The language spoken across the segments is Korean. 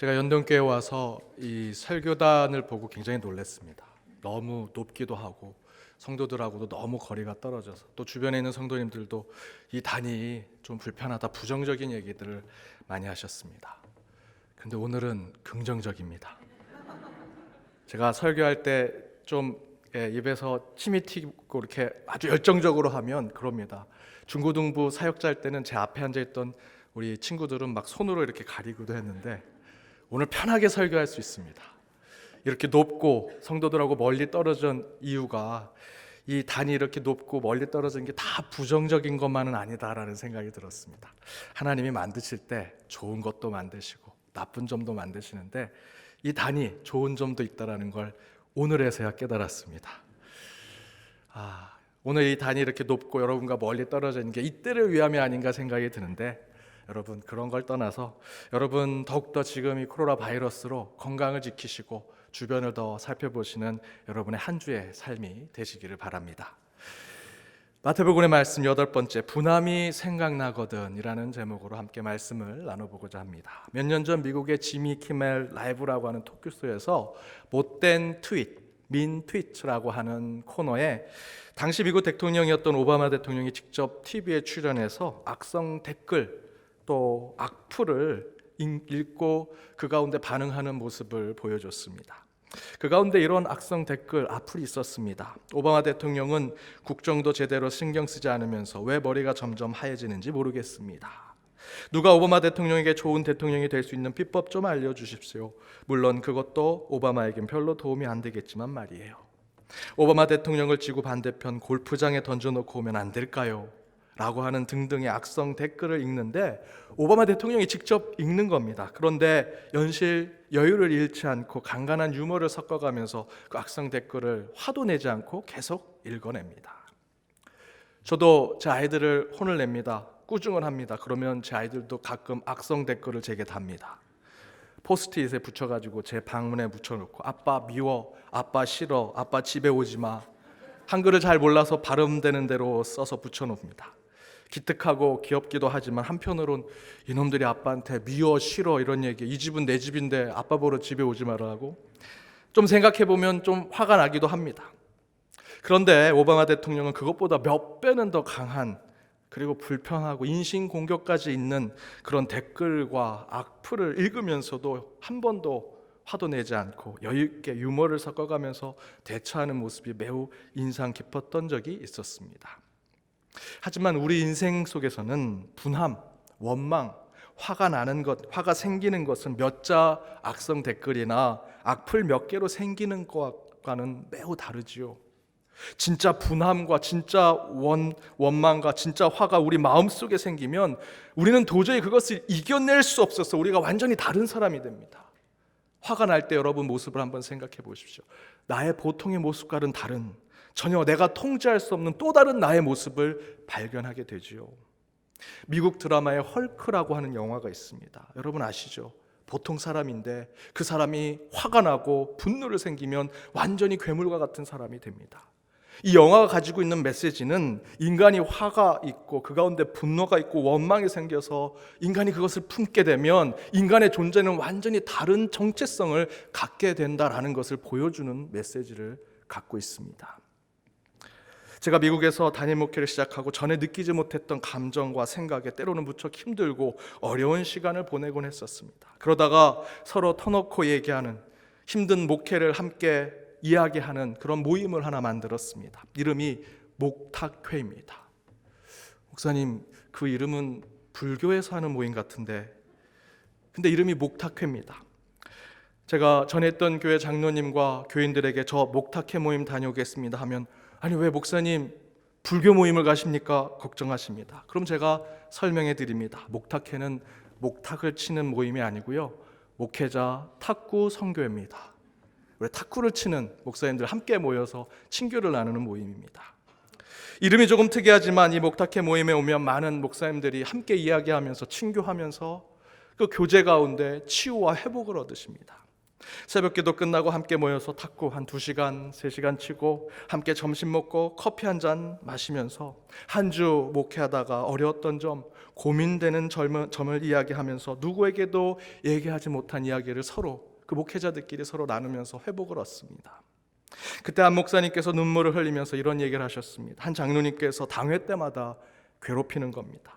제가 연동교회 와서 이 설교단을 보고 굉장히 놀랐습니다. 너무 높기도 하고 성도들하고도 너무 거리가 떨어져서 또 주변에 있는 성도님들도 이 단이 좀 불편하다, 부정적인 얘기들을 많이 하셨습니다. 근데 오늘은 긍정적입니다. 제가 설교할 때 좀 입에서 침이 튀고 이렇게 아주 열정적으로 하면 그럽니다. 중고등부 사역자일 때는 제 앞에 앉아있던 우리 친구들은 막 손으로 이렇게 가리기도 했는데 오늘 편하게 설교할 수 있습니다. 이렇게 높고 성도들하고 멀리 떨어진 이유가 이 단이 이렇게 높고 멀리 떨어진 게 다 부정적인 것만은 아니다라는 생각이 들었습니다. 하나님이 만드실 때 좋은 것도 만드시고 나쁜 점도 만드시는데 이 단이 좋은 점도 있다라는 걸 오늘에서야 깨달았습니다. 오늘 이 단이 이렇게 높고 여러분과 멀리 떨어져 있는 게 이때를 위함이 아닌가 생각이 드는데 여러분 그런 걸 떠나서 여러분 더욱더 지금 이 코로나 바이러스로 건강을 지키시고 주변을 더 살펴보시는 여러분의 한 주의 삶이 되시기를 바랍니다. 마태복음의 말씀 8번째, 분함이 생각나거든 이라는 제목으로 함께 말씀을 나눠보고자 합니다. 몇 년 전 미국의 지미 키멜 라이브라고 하는 토크쇼에서 못된 트윗, 민 트윗이라고 하는 코너에 당시 미국 대통령이었던 오바마 대통령이 직접 TV에 출연해서 악성 댓글 또 악플을 읽고 그 가운데 반응하는 모습을 보여줬습니다. 그 가운데 이런 악성 댓글, 악플이 있었습니다. 오바마 대통령은 국정도 제대로 신경 쓰지 않으면서 왜 머리가 점점 하얘지는지 모르겠습니다. 누가 오바마 대통령에게 좋은 대통령이 될 수 있는 비법 좀 알려주십시오. 물론 그것도 오바마에겐 별로 도움이 안 되겠지만 말이에요. 오바마 대통령을 지구 반대편 골프장에 던져놓고 오면 안 될까요? 라고 하는 등등의 악성 댓글을 읽는데 오바마 대통령이 직접 읽는 겁니다. 그런데 연실 여유를 잃지 않고 간간한 유머를 섞어가면서 그 악성 댓글을 화도 내지 않고 계속 읽어냅니다. 저도 제 아이들을 혼을 냅니다. 꾸중을 합니다. 그러면 제 아이들도 가끔 악성 댓글을 제게 답니다. 포스트잇에 붙여가지고 제 방문에 붙여놓고 아빠 미워, 아빠 싫어, 아빠 집에 오지 마. 한글을 잘 몰라서 발음되는 대로 써서 붙여놓습니다. 기특하고 귀엽기도 하지만 한편으론 이놈들이 아빠한테 미워 싫어 이런 얘기, 이 집은 내 집인데 아빠 보러 집에 오지 말라고 좀 생각해보면 좀 화가 나기도 합니다. 그런데 오바마 대통령은 그것보다 몇 배는 더 강한 그리고 불편하고 인신공격까지 있는 그런 댓글과 악플을 읽으면서도 한 번도 화도 내지 않고 여유있게 유머를 섞어가면서 대처하는 모습이 매우 인상 깊었던 적이 있었습니다. 하지만 우리 인생 속에서는 분함, 원망, 화가 나는 것, 화가 생기는 것은 몇 자 악성 댓글이나 악플 몇 개로 생기는 것과는 매우 다르지요. 진짜 분함과 진짜 원망과 진짜 화가 우리 마음속에 생기면 우리는 도저히 그것을 이겨낼 수 없어서 우리가 완전히 다른 사람이 됩니다. 화가 날 때 여러분 모습을 한번 생각해 보십시오. 나의 보통의 모습과는 다른, 전혀 내가 통제할 수 없는 또 다른 나의 모습을 발견하게 되지요. 미국 드라마에 헐크라고 하는 영화가 있습니다. 여러분 아시죠? 보통 사람인데 그 사람이 화가 나고 분노를 생기면 완전히 괴물과 같은 사람이 됩니다. 이 영화가 가지고 있는 메시지는 인간이 화가 있고 그 가운데 분노가 있고 원망이 생겨서 인간이 그것을 품게 되면 인간의 존재는 완전히 다른 정체성을 갖게 된다라는 것을 보여주는 메시지를 갖고 있습니다. 제가 미국에서 단임 목회를 시작하고 전에 느끼지 못했던 감정과 생각에 때로는 무척 힘들고 어려운 시간을 보내곤 했었습니다. 그러다가 서로 터놓고 얘기하는 힘든 목회를 함께 이야기하는 그런 모임을 하나 만들었습니다. 이름이 목탁회입니다. 목사님, 그 이름은 불교에서 하는 모임 같은데, 근데 이름이 목탁회입니다. 제가 전에 했던 교회 장로님과 교인들에게 저 목탁회 모임 다녀오겠습니다 하면 아니 왜 목사님 불교 모임을 가십니까? 걱정하십니다. 그럼 제가 설명해 드립니다. 목탁회는 목탁을 치는 모임이 아니고요, 목회자 탁구 선교회입니다. 우리 탁구를 치는 목사님들 함께 모여서 친교를 나누는 모임입니다. 이름이 조금 특이하지만 이 목탁회 모임에 오면 많은 목사님들이 함께 이야기하면서 친교하면서 그 교제 가운데 치유와 회복을 얻으십니다. 새벽기도 끝나고 함께 모여서 탁구 한 2시간, 3시간 치고 함께 점심 먹고 커피 한 잔 마시면서 한 주 목회하다가 어려웠던 점, 고민되는 점을 이야기하면서 누구에게도 얘기하지 못한 이야기를 서로, 그 목회자들끼리 서로 나누면서 회복을 얻습니다. 그때 한 목사님께서 눈물을 흘리면서 이런 얘기를 하셨습니다. 한 장로님께서 당회 때마다 괴롭히는 겁니다.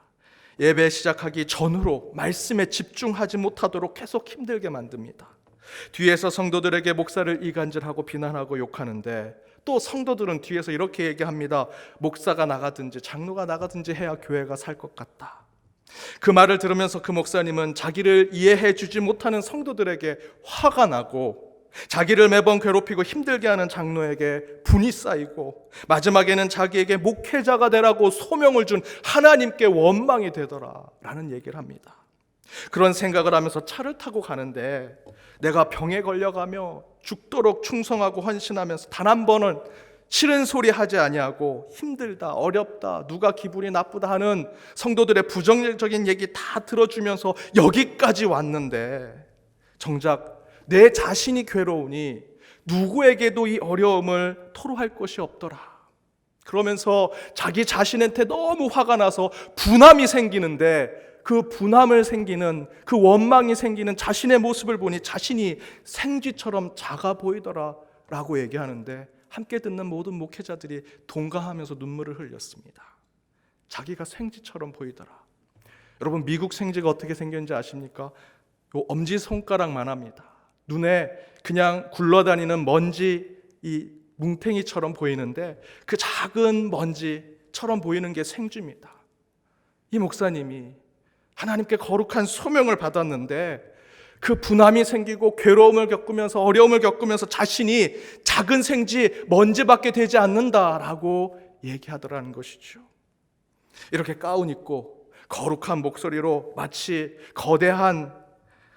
예배 시작하기 전후로 말씀에 집중하지 못하도록 계속 힘들게 만듭니다. 뒤에서 성도들에게 목사를 이간질하고 비난하고 욕하는데, 또 성도들은 뒤에서 이렇게 얘기합니다. 목사가 나가든지 장로가 나가든지 해야 교회가 살 것 같다. 그 말을 들으면서 그 목사님은 자기를 이해해 주지 못하는 성도들에게 화가 나고, 자기를 매번 괴롭히고 힘들게 하는 장로에게 분이 쌓이고, 마지막에는 자기에게 목회자가 되라고 소명을 준 하나님께 원망이 되더라 라는 얘기를 합니다. 그런 생각을 하면서 차를 타고 가는데, 내가 병에 걸려가며 죽도록 충성하고 헌신하면서 단 한 번은 싫은 소리 하지 아니하고 힘들다, 어렵다, 누가 기분이 나쁘다 하는 성도들의 부정적인 얘기 다 들어주면서 여기까지 왔는데, 정작 내 자신이 괴로우니 누구에게도 이 어려움을 토로할 것이 없더라. 그러면서 자기 자신한테 너무 화가 나서 분함이 생기는데, 그 분함을 생기는, 그 원망이 생기는 자신의 모습을 보니 자신이 생쥐처럼 작아 보이더라 라고 얘기하는데, 함께 듣는 모든 목회자들이 동감하면서 눈물을 흘렸습니다. 자기가 생쥐처럼 보이더라. 여러분, 미국 생쥐가 어떻게 생겼는지 아십니까? 요 엄지손가락만 합니다. 눈에 그냥 굴러다니는 먼지, 이 뭉탱이처럼 보이는데, 그 작은 먼지처럼 보이는 게 생쥐입니다. 이 목사님이 하나님께 거룩한 소명을 받았는데, 그 분함이 생기고 괴로움을 겪으면서, 어려움을 겪으면서 자신이 작은 생쥐, 먼지밖에 되지 않는다라고 얘기하더라는 것이죠. 이렇게 가운 입고 거룩한 목소리로 마치 거대한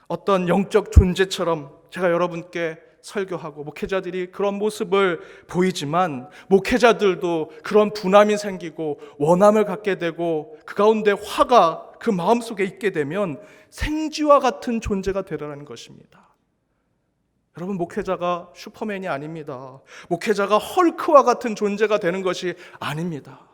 어떤 영적 존재처럼 제가 여러분께 설교하고, 목회자들이 그런 모습을 보이지만, 목회자들도 그런 분함이 생기고 원함을 갖게 되고 그 가운데 화가 그 마음속에 있게 되면 생쥐와 같은 존재가 되라는 것입니다. 여러분, 목회자가 슈퍼맨이 아닙니다. 목회자가 헐크와 같은 존재가 되는 것이 아닙니다.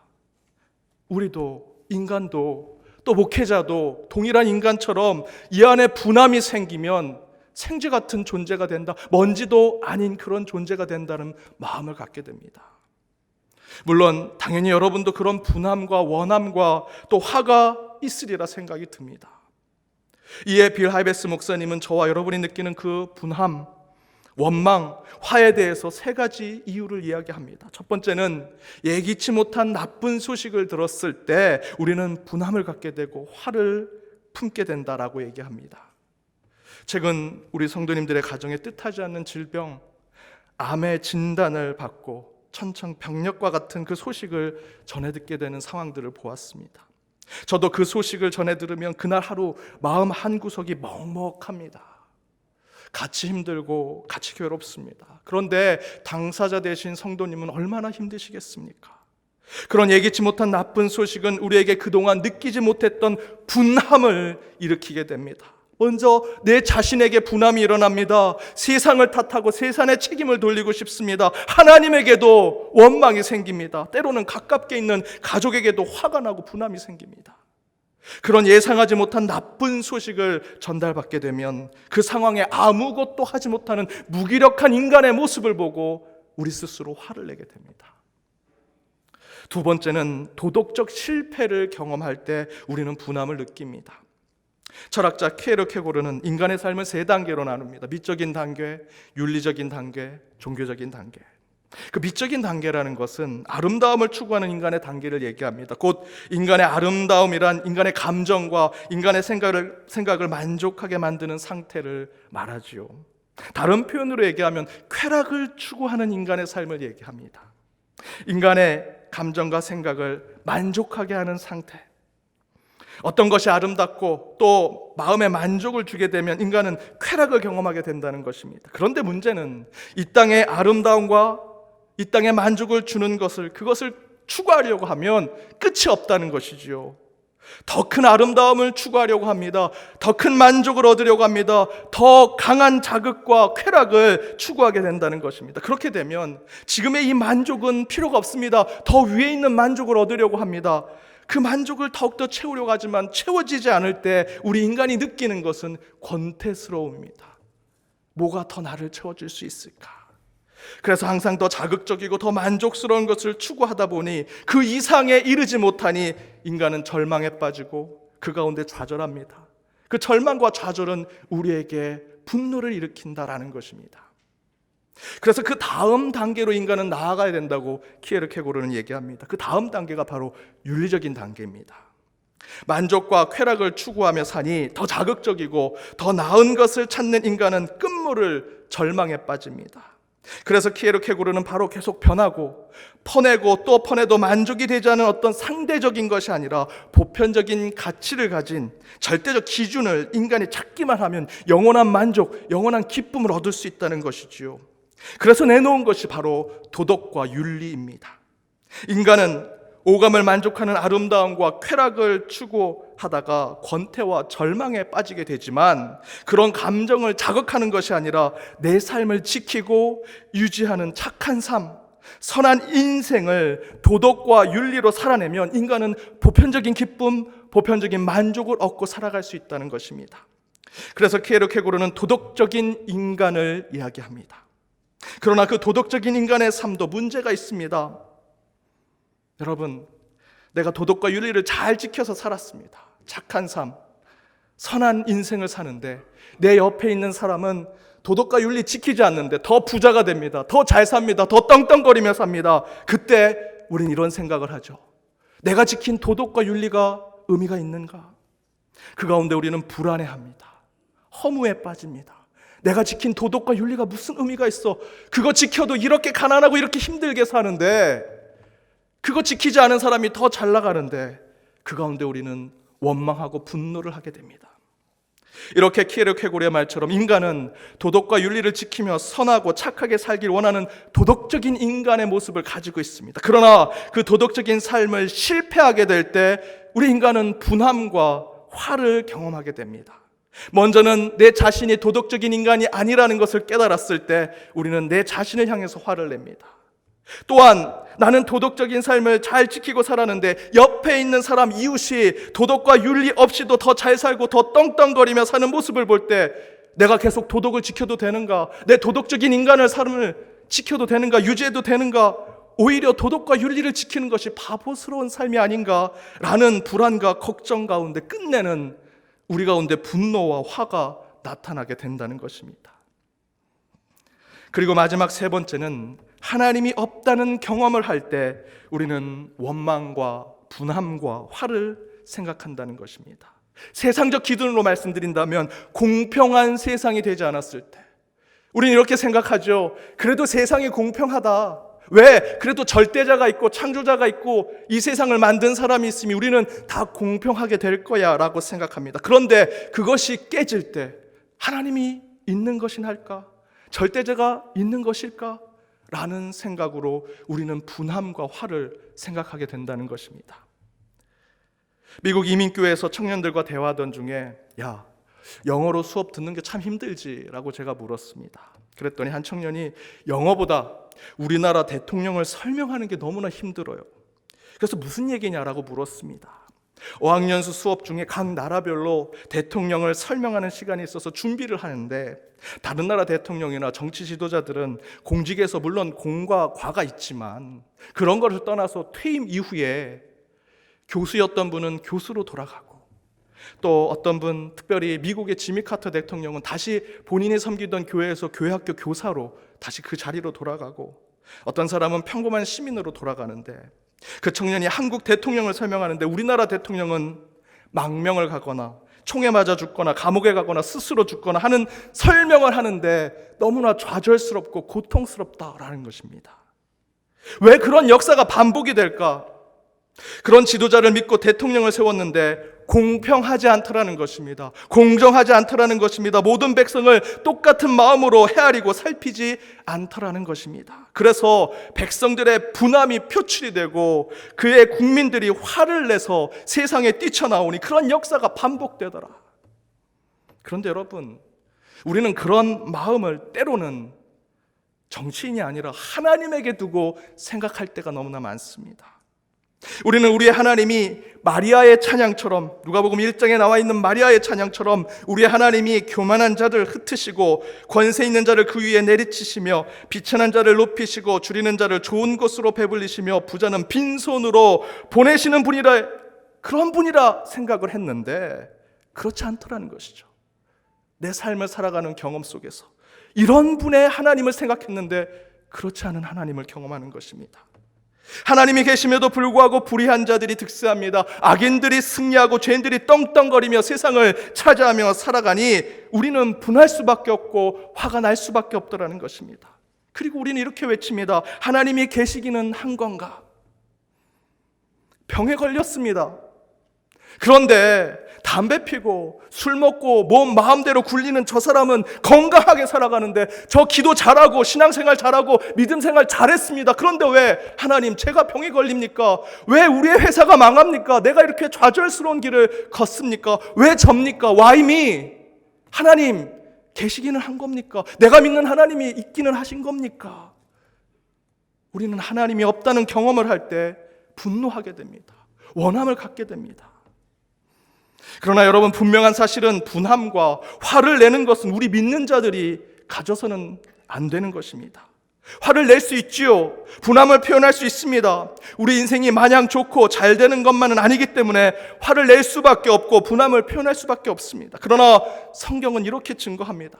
우리도, 인간도, 또 목회자도 동일한 인간처럼 이 안에 분함이 생기면 생쥐 같은 존재가 된다, 먼지도 아닌 그런 존재가 된다는 마음을 갖게 됩니다. 물론 당연히 여러분도 그런 분함과 원함과 또 화가 있으리라 생각이 듭니다. 이에 빌 하이베스 목사님은 저와 여러분이 느끼는 그 분함, 원망, 화에 대해서 세 가지 이유를 이야기합니다. 첫 번째는 예기치 못한 나쁜 소식을 들었을 때 우리는 분함을 갖게 되고 화를 품게 된다라고 얘기합니다. 최근 우리 성도님들의 가정에 뜻하지 않는 질병, 암의 진단을 받고 천천병력과 같은 그 소식을 전해 듣게 되는 상황들을 보았습니다. 저도 그 소식을 전해 들으면 그날 하루 마음 한구석이 먹먹합니다. 같이 힘들고 같이 괴롭습니다. 그런데 당사자 되신 성도님은 얼마나 힘드시겠습니까? 그런 예기치 못한 나쁜 소식은 우리에게 그동안 느끼지 못했던 분함을 일으키게 됩니다. 먼저 내 자신에게 분함이 일어납니다. 세상을 탓하고 세상의 책임을 돌리고 싶습니다. 하나님에게도 원망이 생깁니다. 때로는 가깝게 있는 가족에게도 화가 나고 분함이 생깁니다. 그런 예상하지 못한 나쁜 소식을 전달받게 되면 그 상황에 아무것도 하지 못하는 무기력한 인간의 모습을 보고 우리 스스로 화를 내게 됩니다. 두 번째는 도덕적 실패를 경험할 때 우리는 분함을 느낍니다. 철학자 케르케고르는 인간의 삶을 세 단계로 나눕니다. 미적인 단계, 윤리적인 단계, 종교적인 단계. 그 미적인 단계라는 것은 아름다움을 추구하는 인간의 단계를 얘기합니다. 곧 인간의 아름다움이란 인간의 감정과 인간의 생각을 만족하게 만드는 상태를 말하지요. 다른 표현으로 얘기하면 쾌락을 추구하는 인간의 삶을 얘기합니다. 인간의 감정과 생각을 만족하게 하는 상태. 어떤 것이 아름답고 또 마음에 만족을 주게 되면 인간은 쾌락을 경험하게 된다는 것입니다. 그런데 문제는 이 땅의 아름다움과 이 땅에 만족을 주는 그것을 추구하려고 하면 끝이 없다는 것이지요. 더 큰 아름다움을 추구하려고 합니다. 더 큰 만족을 얻으려고 합니다. 더 강한 자극과 쾌락을 추구하게 된다는 것입니다. 그렇게 되면 지금의 이 만족은 필요가 없습니다. 더 위에 있는 만족을 얻으려고 합니다. 그 만족을 더욱더 채우려고 하지만 채워지지 않을 때 우리 인간이 느끼는 것은 권태스러움입니다. 뭐가 더 나를 채워줄 수 있을까? 그래서 항상 더 자극적이고 더 만족스러운 것을 추구하다 보니 그 이상에 이르지 못하니 인간은 절망에 빠지고 그 가운데 좌절합니다. 그 절망과 좌절은 우리에게 분노를 일으킨다라는 것입니다. 그래서 그 다음 단계로 인간은 나아가야 된다고 키에르케고르는 얘기합니다. 그 다음 단계가 바로 윤리적인 단계입니다. 만족과 쾌락을 추구하며 사니 더 자극적이고 더 나은 것을 찾는 인간은 끝물을 절망에 빠집니다. 그래서 키에르케고르는 바로 계속 변하고 퍼내고 또 퍼내도 만족이 되지 않은 어떤 상대적인 것이 아니라 보편적인 가치를 가진 절대적 기준을 인간이 찾기만 하면 영원한 만족, 영원한 기쁨을 얻을 수 있다는 것이지요. 그래서 내놓은 것이 바로 도덕과 윤리입니다. 인간은 오감을 만족하는 아름다움과 쾌락을 추구하다가 권태와 절망에 빠지게 되지만 그런 감정을 자극하는 것이 아니라 내 삶을 지키고 유지하는 착한 삶, 선한 인생을 도덕과 윤리로 살아내면 인간은 보편적인 기쁨, 보편적인 만족을 얻고 살아갈 수 있다는 것입니다. 그래서 키에르케고르는 도덕적인 인간을 이야기합니다. 그러나 그 도덕적인 인간의 삶도 문제가 있습니다. 여러분, 내가 도덕과 윤리를 잘 지켜서 살았습니다. 착한 삶, 선한 인생을 사는데 내 옆에 있는 사람은 도덕과 윤리 지키지 않는데 더 부자가 됩니다. 더 잘 삽니다. 더 떵떵거리며 삽니다. 그때 우린 이런 생각을 하죠. 내가 지킨 도덕과 윤리가 의미가 있는가? 그 가운데 우리는 불안해합니다. 허무에 빠집니다. 내가 지킨 도덕과 윤리가 무슨 의미가 있어? 그거 지켜도 이렇게 가난하고 이렇게 힘들게 사는데, 그거 지키지 않은 사람이 더 잘 나가는데, 그 가운데 우리는 원망하고 분노를 하게 됩니다. 이렇게 키에르케고르의 말처럼 인간은 도덕과 윤리를 지키며 선하고 착하게 살길 원하는 도덕적인 인간의 모습을 가지고 있습니다. 그러나 그 도덕적인 삶을 실패하게 될 때 우리 인간은 분함과 화를 경험하게 됩니다. 먼저는 내 자신이 도덕적인 인간이 아니라는 것을 깨달았을 때 우리는 내 자신을 향해서 화를 냅니다. 또한 나는 도덕적인 삶을 잘 지키고 살았는데 옆에 있는 사람, 이웃이 도덕과 윤리 없이도 더 잘 살고 더 떵떵거리며 사는 모습을 볼 때 내가 계속 도덕을 지켜도 되는가? 내 도덕적인 인간의 삶을 지켜도 되는가? 유지해도 되는가? 오히려 도덕과 윤리를 지키는 것이 바보스러운 삶이 아닌가? 라는 불안과 걱정 가운데 끝내는 우리 가운데 분노와 화가 나타나게 된다는 것입니다. 그리고 마지막 세 번째는 하나님이 없다는 경험을 할 때 우리는 원망과 분함과 화를 생각한다는 것입니다. 세상적 기준으로 말씀드린다면 공평한 세상이 되지 않았을 때 우리는 이렇게 생각하죠. 그래도 세상이 공평하다. 왜? 그래도 절대자가 있고 창조자가 있고 이 세상을 만든 사람이 있으면 우리는 다 공평하게 될 거야 라고 생각합니다. 그런데 그것이 깨질 때 하나님이 있는 것이할까? 절대자가 있는 것일까? 라는 생각으로 우리는 분함과 화를 생각하게 된다는 것입니다. 미국 이민교회에서 청년들과 대화하던 중에 야, 영어로 수업 듣는 게 참 힘들지? 라고 제가 물었습니다. 그랬더니 한 청년이 영어보다 우리나라 대통령을 설명하는 게 너무나 힘들어요. 그래서 무슨 얘기냐라고 물었습니다. 어학연수 수업 중에 각 나라별로 대통령을 설명하는 시간이 있어서 준비를 하는데 다른 나라 대통령이나 정치 지도자들은 공직에서 물론 공과 과가 있지만 그런 것을 떠나서 퇴임 이후에 교수였던 분은 교수로 돌아가고 또 어떤 분, 특별히 미국의 지미 카터 대통령은 다시 본인이 섬기던 교회에서 교회학교 교사로 다시 그 자리로 돌아가고 어떤 사람은 평범한 시민으로 돌아가는데 그 청년이 한국 대통령을 설명하는데 우리나라 대통령은 망명을 가거나 총에 맞아 죽거나 감옥에 가거나 스스로 죽거나 하는 설명을 하는데 너무나 좌절스럽고 고통스럽다라는 것입니다. 왜 그런 역사가 반복이 될까? 그런 지도자를 믿고 대통령을 세웠는데 공평하지 않더라는 것입니다. 공정하지 않더라는 것입니다. 모든 백성을 똑같은 마음으로 헤아리고 살피지 않더라는 것입니다. 그래서 백성들의 분함이 표출이 되고 그의 국민들이 화를 내서 세상에 뛰쳐나오니 그런 역사가 반복되더라. 그런데 여러분, 우리는 그런 마음을 때로는 정치인이 아니라 하나님에게 두고 생각할 때가 너무나 많습니다. 우리는 우리의 하나님이 마리아의 찬양처럼, 누가복음 1장에 나와 있는 마리아의 찬양처럼 우리의 하나님이 교만한 자를 흩으시고 권세 있는 자를 그 위에 내리치시며 비천한 자를 높이시고 줄이는 자를 좋은 곳으로 배불리시며 부자는 빈손으로 보내시는 분이라, 그런 분이라 생각을 했는데 그렇지 않더라는 것이죠. 내 삶을 살아가는 경험 속에서 이런 분의 하나님을 생각했는데 그렇지 않은 하나님을 경험하는 것입니다. 하나님이 계심에도 불구하고 불의한 자들이 득세합니다. 악인들이 승리하고 죄인들이 떵떵거리며 세상을 차지하며 살아가니 우리는 분할 수밖에 없고 화가 날 수밖에 없더라는 것입니다. 그리고 우리는 이렇게 외칩니다. 하나님이 계시기는 한 건가? 병에 걸렸습니다. 그런데 담배 피고 술 먹고 몸 마음대로 굴리는 저 사람은 건강하게 살아가는데, 저 기도 잘하고 신앙생활 잘하고 믿음생활 잘했습니다. 그런데 왜 하나님 제가 병에 걸립니까? 왜 우리의 회사가 망합니까? 내가 이렇게 좌절스러운 길을 걷습니까? 왜 접니까? Why me? 하나님 계시기는 한 겁니까? 내가 믿는 하나님이 있기는 하신 겁니까? 우리는 하나님이 없다는 경험을 할 때 분노하게 됩니다. 원함을 갖게 됩니다. 그러나 여러분, 분명한 사실은 분함과 화를 내는 것은 우리 믿는 자들이 가져서는 안 되는 것입니다. 화를 낼 수 있지요. 분함을 표현할 수 있습니다. 우리 인생이 마냥 좋고 잘 되는 것만은 아니기 때문에 화를 낼 수밖에 없고 분함을 표현할 수밖에 없습니다. 그러나 성경은 이렇게 증거합니다.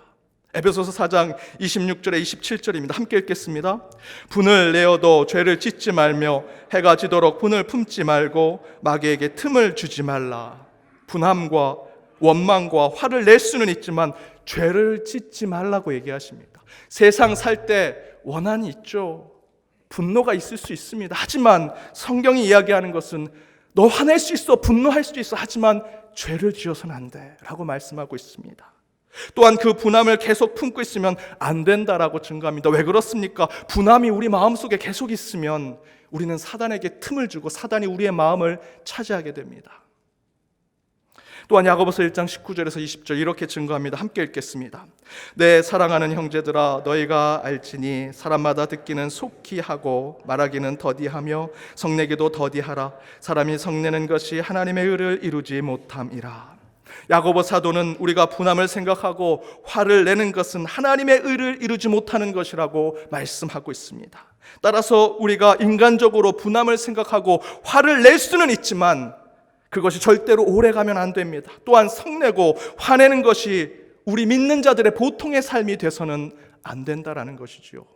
에베소서 4장 26절에 27절입니다. 함께 읽겠습니다. 분을 내어도 죄를 짓지 말며 해가 지도록 분을 품지 말고 마귀에게 틈을 주지 말라. 분함과 원망과 화를 낼 수는 있지만 죄를 짓지 말라고 얘기하십니다. 세상 살 때 원한이 있죠. 분노가 있을 수 있습니다. 하지만 성경이 이야기하는 것은 너 화낼 수 있어, 분노할 수도 있어, 하지만 죄를 지어서는 안 돼 라고 말씀하고 있습니다. 또한 그 분함을 계속 품고 있으면 안 된다라고 증거합니다. 왜 그렇습니까? 분함이 우리 마음속에 계속 있으면 우리는 사단에게 틈을 주고 사단이 우리의 마음을 차지하게 됩니다. 또한 야고보서 1장 19절에서 20절 이렇게 증거합니다. 함께 읽겠습니다. 내 사랑하는 형제들아, 너희가 알지니 사람마다 듣기는 속히 하고 말하기는 더디하며 성내기도 더디하라. 사람이 성내는 것이 하나님의 의를 이루지 못함이라. 야고보 사도는 우리가 분함을 생각하고 화를 내는 것은 하나님의 의를 이루지 못하는 것이라고 말씀하고 있습니다. 따라서 우리가 인간적으로 분함을 생각하고 화를 낼 수는 있지만 그것이 절대로 오래가면 안 됩니다. 또한 성내고 화내는 것이 우리 믿는 자들의 보통의 삶이 돼서는 안 된다라는 것이지요.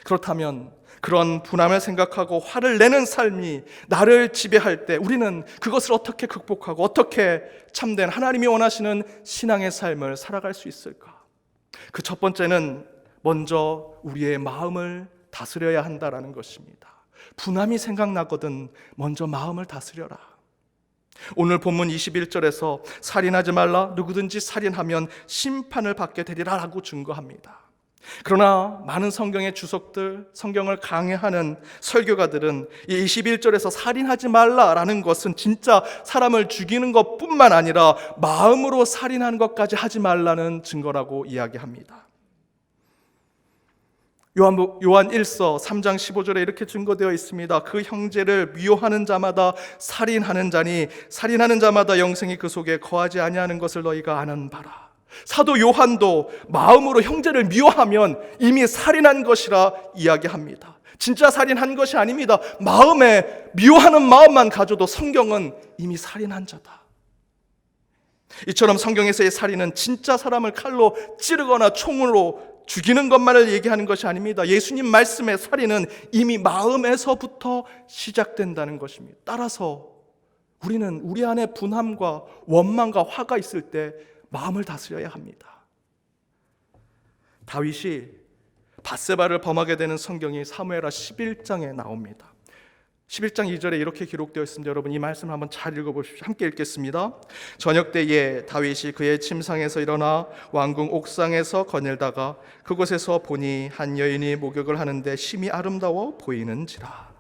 그렇다면 그런 분함을 생각하고 화를 내는 삶이 나를 지배할 때 우리는 그것을 어떻게 극복하고 어떻게 참된 하나님이 원하시는 신앙의 삶을 살아갈 수 있을까? 그 첫 번째는 먼저 우리의 마음을 다스려야 한다라는 것입니다. 분함이 생각나거든 먼저 마음을 다스려라. 오늘 본문 21절에서 살인하지 말라, 누구든지 살인하면 심판을 받게 되리라 라고 증거합니다. 그러나 많은 성경의 주석들, 성경을 강해하는 설교가들은 이 21절에서 살인하지 말라라는 것은 진짜 사람을 죽이는 것뿐만 아니라 마음으로 살인하는 것까지 하지 말라는 증거라고 이야기합니다. 요한 1서 3장 15절에 이렇게 증거되어 있습니다. 그 형제를 미워하는 자마다 살인하는 자니 살인하는 자마다 영생이 그 속에 거하지 아니하는 것을 너희가 아는 바라. 사도 요한도 마음으로 형제를 미워하면 이미 살인한 것이라 이야기합니다. 진짜 살인한 것이 아닙니다. 마음에 미워하는 마음만 가져도 성경은 이미 살인한 자다. 이처럼 성경에서의 살인은 진짜 사람을 칼로 찌르거나 총으로 죽이는 것만을 얘기하는 것이 아닙니다. 예수님 말씀의 살인은 이미 마음에서부터 시작된다는 것입니다. 따라서 우리는 우리 안에 분함과 원망과 화가 있을 때 마음을 다스려야 합니다. 다윗이 밧세바를 범하게 되는 성경이 사무엘하 11장에 나옵니다. 11장 2절에 이렇게 기록되어 있습니다. 여러분 이 말씀을 한번 잘 읽어보십시오. 함께 읽겠습니다. 저녁 때에 다윗이 그의 침상에서 일어나 왕궁 옥상에서 거닐다가 그곳에서 보니 한 여인이 목욕을 하는데 심히 아름다워 보이는지라.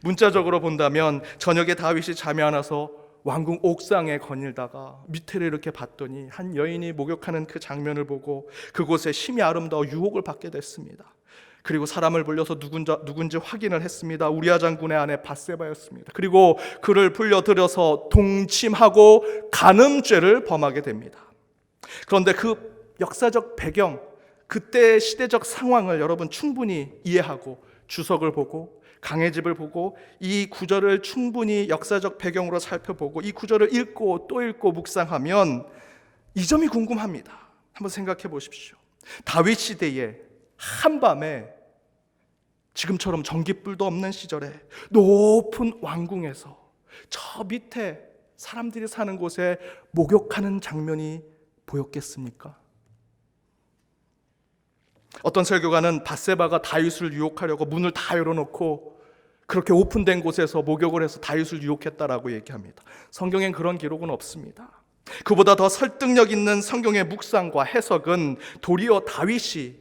문자적으로 본다면 저녁에 다윗이 잠이 안 와서 왕궁 옥상에 거닐다가 밑에를 이렇게 봤더니 한 여인이 목욕하는 그 장면을 보고 그곳에 심히 아름다워 유혹을 받게 됐습니다. 그리고 사람을 불려서 누군지 확인을 했습니다. 우리아 장군의 아내 밧세바였습니다. 그리고 그를 불려들여서 동침하고 간음죄를 범하게 됩니다. 그런데 그 역사적 배경, 그때의 시대적 상황을 여러분 충분히 이해하고 주석을 보고 강의 집을 보고 이 구절을 충분히 역사적 배경으로 살펴보고 이 구절을 읽고 또 읽고 묵상하면 이 점이 궁금합니다. 한번 생각해 보십시오. 다윗 시대에 한밤에 지금처럼 전깃불도 없는 시절에 높은 왕궁에서 저 밑에 사람들이 사는 곳에 목욕하는 장면이 보였겠습니까? 어떤 설교가는 밧세바가 다윗을 유혹하려고 문을 다 열어놓고 그렇게 오픈된 곳에서 목욕을 해서 다윗을 유혹했다라고 얘기합니다. 성경엔 그런 기록은 없습니다. 그보다 더 설득력 있는 성경의 묵상과 해석은 도리어 다윗이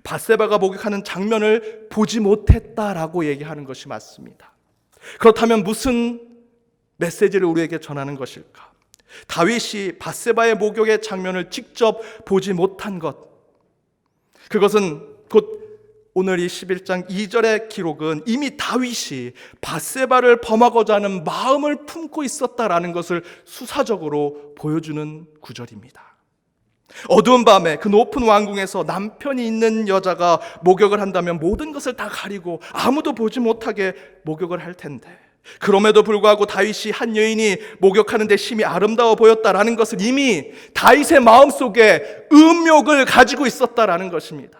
밧세바가 목욕하는 장면을 보지 못했다라고 얘기하는 것이 맞습니다. 그렇다면 무슨 메시지를 우리에게 전하는 것일까? 다윗이 밧세바의 목욕의 장면을 직접 보지 못한 것, 그것은 곧 오늘 이 11장 2절의 기록은 이미 다윗이 밧세바를 범하고자 하는 마음을 품고 있었다라는 것을 수사적으로 보여주는 구절입니다. 어두운 밤에 그 높은 왕궁에서 남편이 있는 여자가 목욕을 한다면 모든 것을 다 가리고 아무도 보지 못하게 목욕을 할 텐데, 그럼에도 불구하고 다윗이 한 여인이 목욕하는 데 심히 아름다워 보였다라는 것은 이미 다윗의 마음속에 음욕을 가지고 있었다라는 것입니다.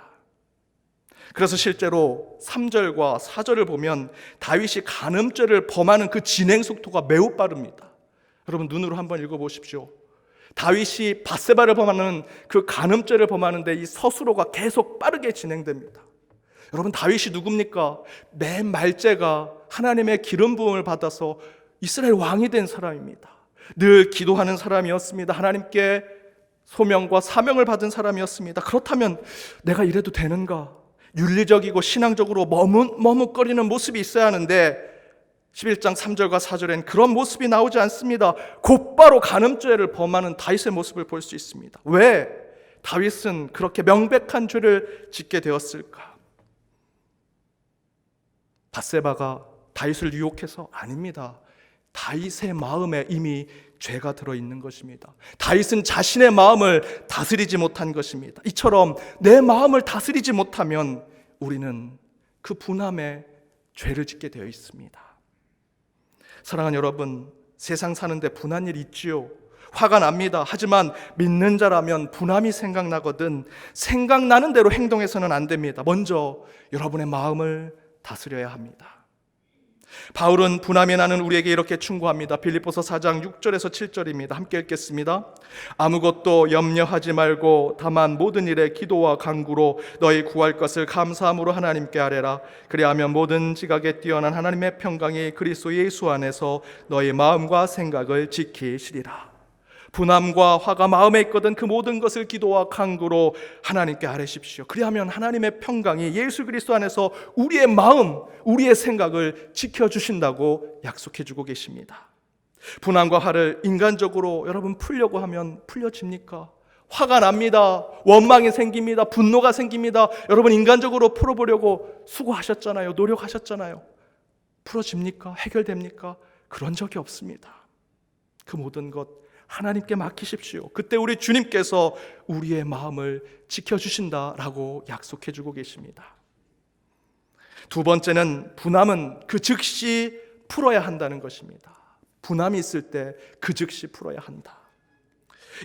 그래서 실제로 3절과 4절을 보면 다윗이 간음죄를 범하는 그 진행 속도가 매우 빠릅니다. 여러분 눈으로 한번 읽어보십시오. 다윗이 밧세바를 범하는 그 간음죄를 범하는데 이 서술어가 계속 빠르게 진행됩니다. 여러분 다윗이 누굽니까? 맨 말째가 하나님의 기름 부음을 받아서 이스라엘 왕이 된 사람입니다. 늘 기도하는 사람이었습니다. 하나님께 소명과 사명을 받은 사람이었습니다. 그렇다면 내가 이래도 되는가? 윤리적이고 신앙적으로 머뭇거리는 모습이 있어야 하는데 11장 3절과 4절엔 그런 모습이 나오지 않습니다. 곧바로 간음죄를 범하는 다윗의 모습을 볼 수 있습니다. 왜 다윗은 그렇게 명백한 죄를 짓게 되었을까? 밧세바가 다윗을 유혹해서? 아닙니다. 다윗의 마음에 이미 죄가 들어있는 것입니다. 다윗은 자신의 마음을 다스리지 못한 것입니다. 이처럼 내 마음을 다스리지 못하면 우리는 그 분함에 죄를 짓게 되어 있습니다. 사랑하는 여러분, 세상 사는데 분한 일 있지요. 화가 납니다. 하지만 믿는 자라면 분함이 생각나거든 생각나는 대로 행동해서는 안 됩니다. 먼저 여러분의 마음을 다스려야 합니다. 바울은 분함이 나는 우리에게 이렇게 충고합니다. 빌립보서 4장 6절에서 7절입니다. 함께 읽겠습니다. 아무것도 염려하지 말고 다만 모든 일에 기도와 간구로 너희 구할 것을 감사함으로 하나님께 아뢰라. 그리하면 모든 지각에 뛰어난 하나님의 평강이 그리스도 예수 안에서 너희 마음과 생각을 지키시리라. 분함과 화가 마음에 있거든 그 모든 것을 기도와 간구로 하나님께 아뢰십시오. 그리하면 하나님의 평강이 예수 그리스도 안에서 우리의 마음, 우리의 생각을 지켜주신다고 약속해주고 계십니다. 분함과 화를 인간적으로 여러분 풀려고 하면 풀려집니까? 화가 납니다. 원망이 생깁니다. 분노가 생깁니다. 여러분 인간적으로 풀어보려고 수고하셨잖아요. 노력하셨잖아요. 풀어집니까? 해결됩니까? 그런 적이 없습니다. 그 모든 것 하나님께 맡기십시오. 그때 우리 주님께서 우리의 마음을 지켜주신다라고 약속해주고 계십니다. 두 번째는 분함은 그 즉시 풀어야 한다는 것입니다. 분함이 있을 때 그 즉시 풀어야 한다.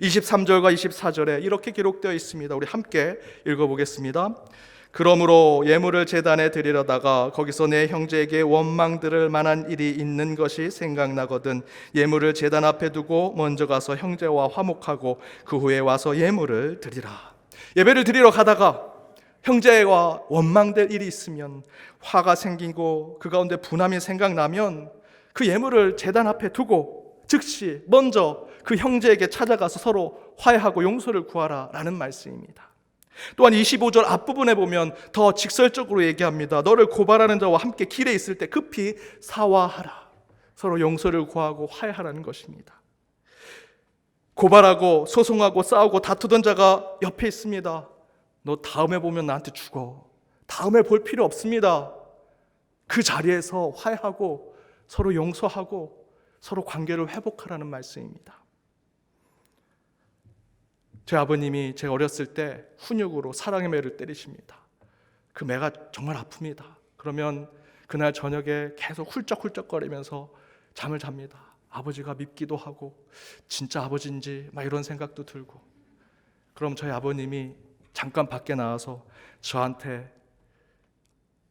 23절과 24절에 이렇게 기록되어 있습니다. 우리 함께 읽어보겠습니다. 그러므로 예물을 제단에 드리려다가 거기서 내 형제에게 원망 들을 만한 일이 있는 것이 생각나거든 예물을 제단 앞에 두고 먼저 가서 형제와 화목하고 그 후에 와서 예물을 드리라. 예배를 드리러 가다가 형제와 원망될 일이 있으면, 화가 생기고 그 가운데 분함이 생각나면 그 예물을 제단 앞에 두고 즉시 먼저 그 형제에게 찾아가서 서로 화해하고 용서를 구하라 라는 말씀입니다. 또한 25절 앞부분에 보면 더 직설적으로 얘기합니다. 너를 고발하는 자와 함께 길에 있을 때 급히 사화하라. 서로 용서를 구하고 화해하라는 것입니다. 고발하고 소송하고 싸우고 다투던 자가 옆에 있습니다. 너 다음에 보면 나한테 죽어. 다음에 볼 필요 없습니다. 그 자리에서 화해하고 서로 용서하고 서로 관계를 회복하라는 말씀입니다. 제 아버님이 제가 어렸을 때 훈육으로 사랑의 매를 때리십니다. 그 매가 정말 아픕니다. 그러면 그날 저녁에 계속 훌쩍훌쩍거리면서 잠을 잡니다. 아버지가 밉기도 하고 진짜 아버지인지 막 이런 생각도 들고. 그럼 저희 아버님이 잠깐 밖에 나와서 저한테,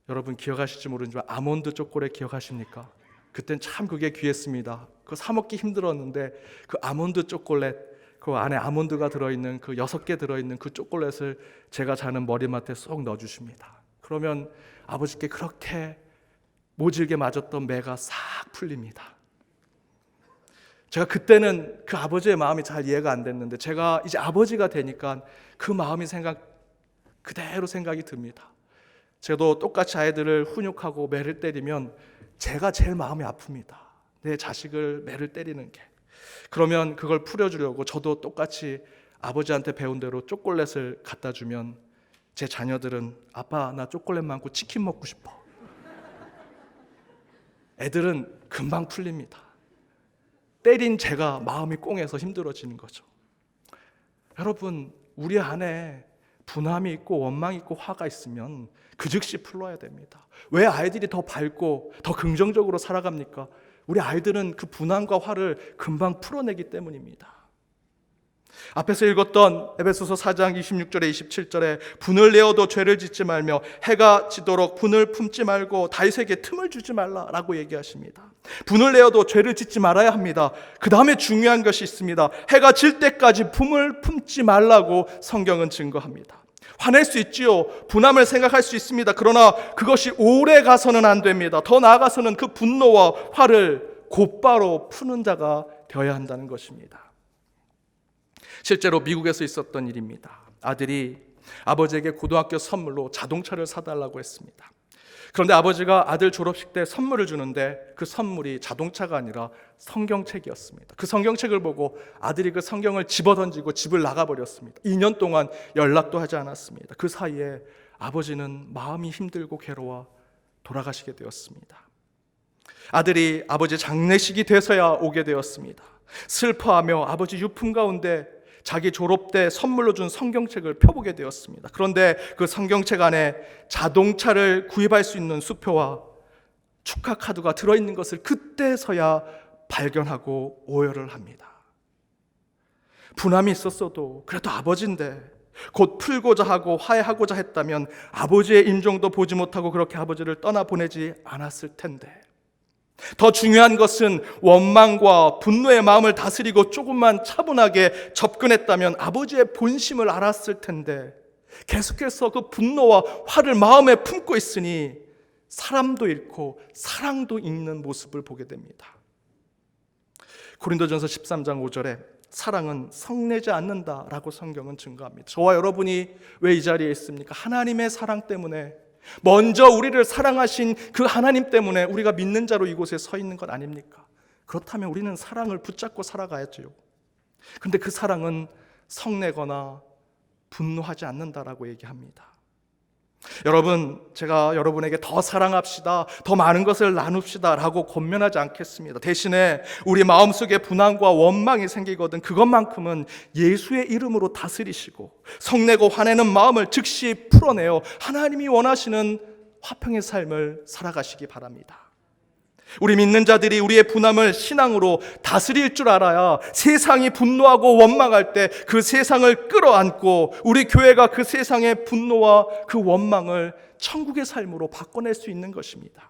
여러분 기억하실지 모르지만 아몬드 초콜릿 기억하십니까? 그땐 참 그게 귀했습니다. 그거 사 먹기 힘들었는데 그 아몬드 초콜릿, 그 안에 아몬드가 들어있는 그 6개 들어있는 그 초콜릿을 제가 자는 머리맡에 쏙 넣어주십니다. 그러면 아버지께 그렇게 모질게 맞았던 매가 싹 풀립니다. 제가 그때는 그 아버지의 마음이 잘 이해가 안 됐는데 제가 이제 아버지가 되니까 그 마음이 그대로 생각이 듭니다. 저도 똑같이 아이들을 훈육하고 매를 때리면 제가 제일 마음이 아픕니다. 내 자식을 매를 때리는 게. 그러면 그걸 풀어주려고 저도 똑같이 아버지한테 배운 대로 초콜릿을 갖다 주면 제 자녀들은 아빠 나 초콜릿 많고 치킨 먹고 싶어. 애들은 금방 풀립니다. 때린 제가 마음이 꽁해서 힘들어지는 거죠. 여러분, 우리 안에 분함이 있고 원망이 있고 화가 있으면 그 즉시 풀어야 됩니다. 왜 아이들이 더 밝고 더 긍정적으로 살아갑니까? 우리 아이들은 그 분함과 화를 금방 풀어내기 때문입니다. 앞에서 읽었던 에베소서 4장 26절에 27절에 분을 내어도 죄를 짓지 말며 해가 지도록 분을 품지 말고 다윗에게 틈을 주지 말라라고 얘기하십니다. 분을 내어도 죄를 짓지 말아야 합니다. 그 다음에 중요한 것이 있습니다. 해가 질 때까지 분을 품지 말라고 성경은 증거합니다. 화낼 수 있지요. 분함을 생각할 수 있습니다. 그러나 그것이 오래 가서는 안 됩니다. 더 나아가서는 그 분노와 화를 곧바로 푸는 자가 되어야 한다는 것입니다. 실제로 미국에서 있었던 일입니다. 아들이 아버지에게 고등학교 선물로 자동차를 사달라고 했습니다. 그런데 아버지가 아들 졸업식 때 선물을 주는데 그 선물이 자동차가 아니라 성경책이었습니다. 그 성경책을 보고 아들이 그 성경을 집어던지고 집을 나가버렸습니다. 2년 동안 연락도 하지 않았습니다. 그 사이에 아버지는 마음이 힘들고 괴로워 돌아가시게 되었습니다. 아들이 아버지 장례식이 돼서야 오게 되었습니다. 슬퍼하며 아버지 유품 가운데 자기 졸업 때 선물로 준 성경책을 펴보게 되었습니다. 그런데 그 성경책 안에 자동차를 구입할 수 있는 수표와 축하 카드가 들어있는 것을 그때서야 발견하고 오열을 합니다. 분함이 있었어도 그래도 아버지인데 곧 풀고자 하고 화해하고자 했다면 아버지의 임종도 보지 못하고 그렇게 아버지를 떠나보내지 않았을 텐데, 더 중요한 것은 원망과 분노의 마음을 다스리고 조금만 차분하게 접근했다면 아버지의 본심을 알았을 텐데 계속해서 그 분노와 화를 마음에 품고 있으니 사람도 잃고 사랑도 잃는 모습을 보게 됩니다. 고린도전서 13장 5절에 사랑은 성내지 않는다라고 성경은 증거합니다. 저와 여러분이 왜 이 자리에 있습니까? 하나님의 사랑 때문에, 먼저 우리를 사랑하신 그 하나님 때문에 우리가 믿는 자로 이곳에 서 있는 것 아닙니까? 그렇다면 우리는 사랑을 붙잡고 살아가야죠. 그런데 그 사랑은 성내거나 분노하지 않는다라고 얘기합니다. 여러분, 제가 여러분에게 더 사랑합시다, 더 많은 것을 나눕시다 라고 권면하지 않겠습니다. 대신에 우리 마음속에 분함과 원망이 생기거든 그것만큼은 예수의 이름으로 다스리시고 성내고 화내는 마음을 즉시 풀어내어 하나님이 원하시는 화평의 삶을 살아가시기 바랍니다. 우리 믿는 자들이 우리의 분함을 신앙으로 다스릴 줄 알아야 세상이 분노하고 원망할 때 그 세상을 끌어안고 우리 교회가 그 세상의 분노와 그 원망을 천국의 삶으로 바꿔낼 수 있는 것입니다.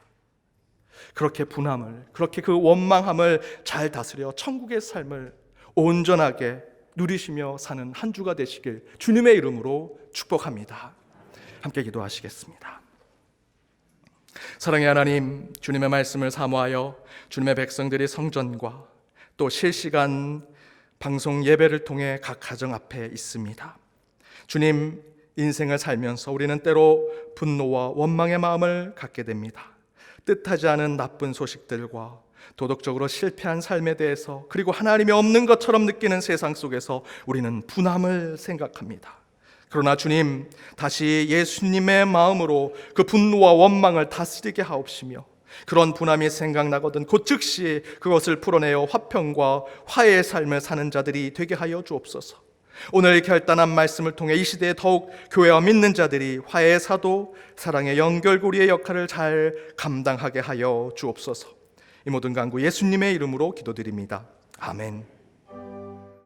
그렇게 분함을, 그렇게 그 원망함을 잘 다스려 천국의 삶을 온전하게 누리시며 사는 한 주가 되시길 주님의 이름으로 축복합니다. 함께 기도하시겠습니다. 사랑의 하나님, 주님의 말씀을 사모하여 주님의 백성들이 성전과 또 실시간 방송 예배를 통해 각 가정 앞에 있습니다. 주님, 인생을 살면서 우리는 때로 분노와 원망의 마음을 갖게 됩니다. 뜻하지 않은 나쁜 소식들과 도덕적으로 실패한 삶에 대해서, 그리고 하나님이 없는 것처럼 느끼는 세상 속에서 우리는 분함을 생각합니다. 그러나 주님, 다시 예수님의 마음으로 그 분노와 원망을 다스리게 하옵시며, 그런 분함이 생각나거든 곧 즉시 그것을 풀어내어 화평과 화해의 삶을 사는 자들이 되게 하여 주옵소서. 오늘 결단한 말씀을 통해 이 시대에 더욱 교회와 믿는 자들이 화해의 사도, 사랑의 연결고리의 역할을 잘 감당하게 하여 주옵소서. 이 모든 간구 예수님의 이름으로 기도드립니다. 아멘.